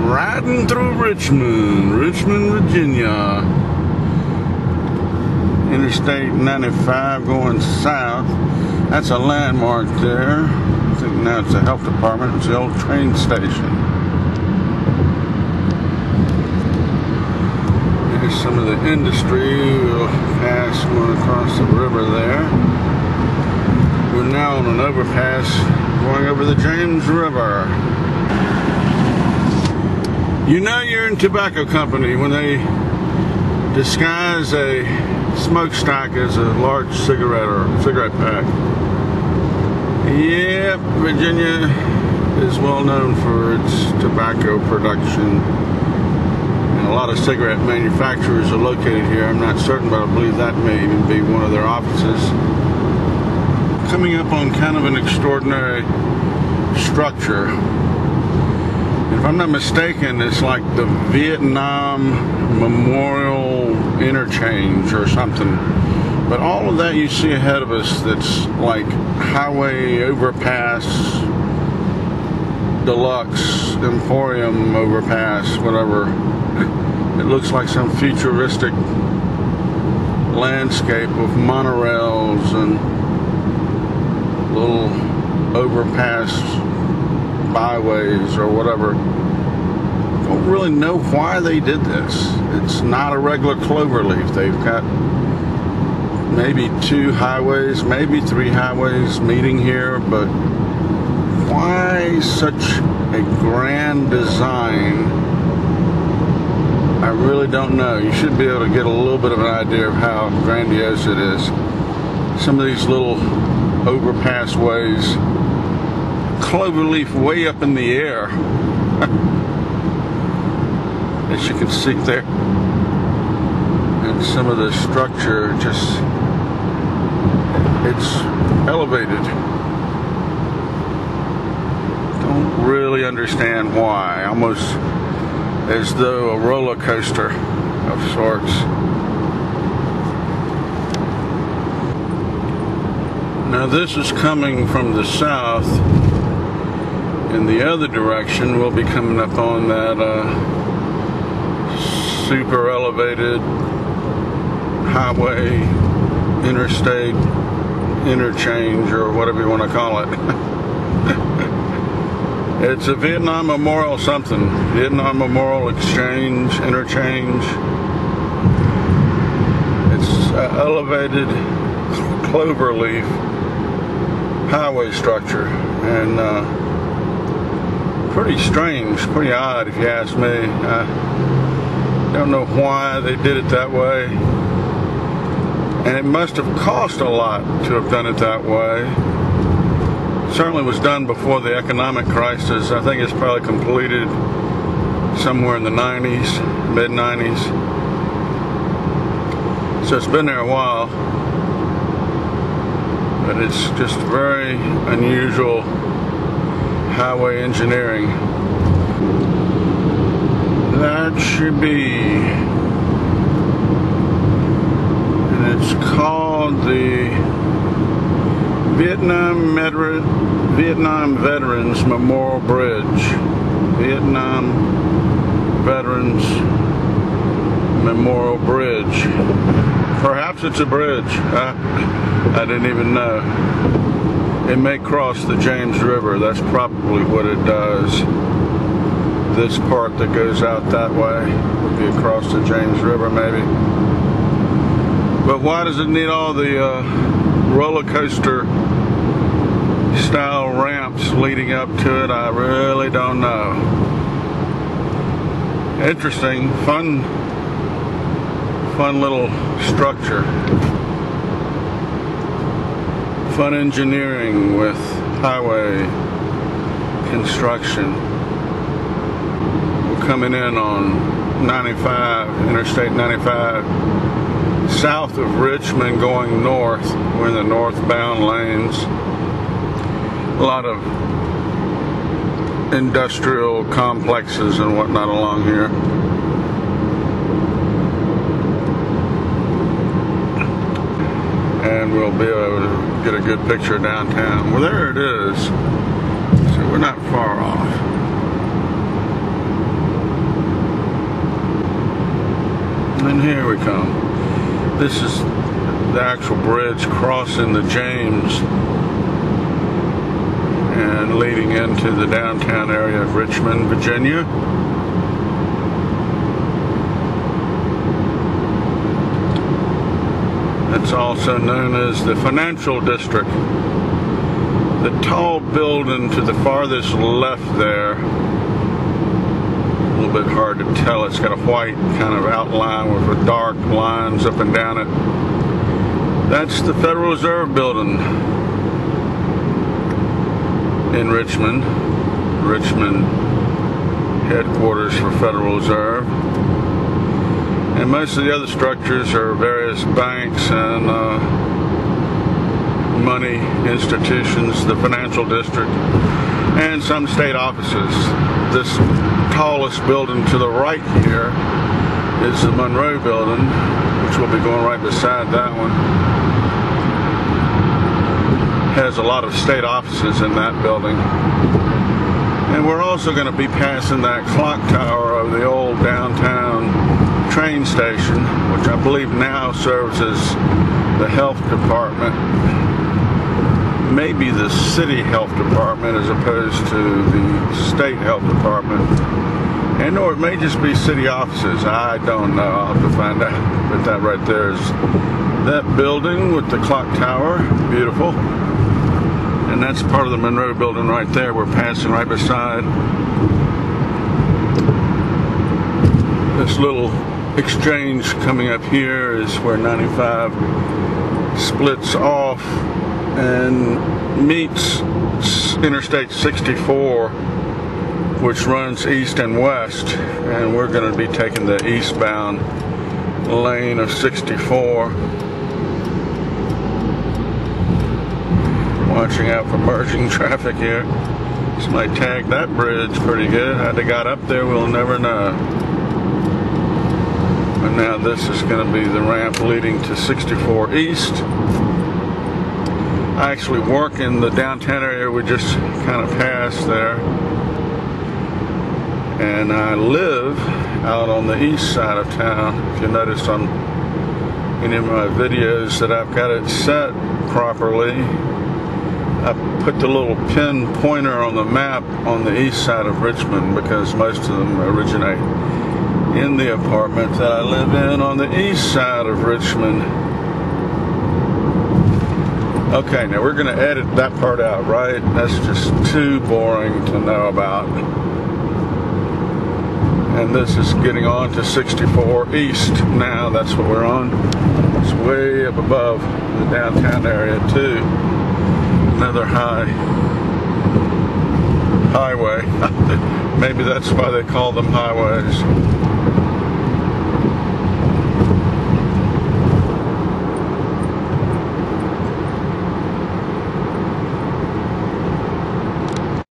riding through Richmond, Virginia. Interstate 95 going south. That's a landmark there. I think now it's the health department. It's the old train station. Here's some of the industry. We'll pass going across the river there. We're now on an overpass going over the James River. You know you're in tobacco company when they disguise a smokestack as a large cigarette or cigarette pack. Yep, Virginia is well known for its tobacco production. And a lot of cigarette manufacturers are located here. I'm not certain, but I believe that may even be one of their offices. Coming up on kind of an extraordinary structure. If I'm not mistaken, it's like the Vietnam Memorial Interchange or something. But all of that you see ahead of us, that's like highway overpass, deluxe, emporium overpass, whatever. It looks like some futuristic landscape with monorails and little overpass byways or whatever. Don't really know why they did this. It's not a regular cloverleaf. They've got maybe 2 highways, maybe 3 highways meeting here, but why such a grand design? I really don't know. You should be able to get a little bit of an idea of how grandiose it is. Some of these little overpass ways, cloverleaf way up in the air. As you can see there. And some of the structure just, it's elevated. Don't really understand why. Almost as though a roller coaster of sorts. Now this is coming from the south. In the other direction, we'll be coming up on that super elevated highway, interstate, interchange, or whatever you want to call it. It's a Vietnam Memorial something. Vietnam Memorial Exchange, interchange. It's an elevated cloverleaf highway structure. And pretty strange, pretty odd if you ask me. I don't know why they did it that way. And it must have cost a lot to have done it that way. Certainly was done before the economic crisis. I think it's probably completed somewhere in the 90s, mid-90s. So it's been there a while. But it's just very unusual highway engineering. That should be, and it's called the Vietnam Veterans Memorial Bridge. Vietnam Veterans Memorial Bridge. Perhaps it's a bridge. I didn't even know. It may cross the James River. That's probably what it does. This part that goes out that way would be across the James River, maybe. But why does it need all the roller coaster style ramps leading up to it? I really don't know. Interesting, fun little structure. Fun engineering with highway construction. We're coming in on 95, Interstate 95, south of Richmond going north. We're in the northbound lanes. A lot of industrial complexes and whatnot along here. And we'll be able to get a good picture of downtown. Well, there it is. So we're not far off. Here we come. This is the actual bridge crossing the James and leading into the downtown area of Richmond, Virginia. It's also known as the financial district. The tall building to the farthest left there, a little bit hard to tell. It's got a white kind of outline with dark lines up and down it. That's the Federal Reserve Building in Richmond. Richmond headquarters for Federal Reserve. And most of the other structures are various banks and money institutions, the financial district, and some state offices. This tallest building to the right here is the Monroe Building, which will be going right beside that one. Has a lot of state offices in that building. And we're also going to be passing that clock tower of the old downtown train station, which I believe now serves as the health department. Maybe the city health department as opposed to the state health department. And or it may just be city offices. I don't know. I'll have to find out. But that right there is that building with the clock tower. Beautiful. And that's part of the Monroe Building right there. We're passing right beside this little exchange coming up here is where 95 splits off and meets Interstate 64, which runs east and west, and we're going to be taking the eastbound lane of 64. Watching out for merging traffic here. Somebody tagged that bridge pretty good. How they got up there, we'll never know. But now this is going to be the ramp leading to 64 East. I actually work in the downtown area we just kind of passed there. And I live out on the east side of town. If you notice on any of my videos that I've got it set properly, I put the little pin pointer on the map on the east side of Richmond because most of them originate in the apartment that I live in on the east side of Richmond. Okay, now we're going to edit that part out, right? That's just too boring to know about. And this is getting on to 64 East now. That's what we're on. It's way up above the downtown area too. Another highway. Maybe that's why they call them highways.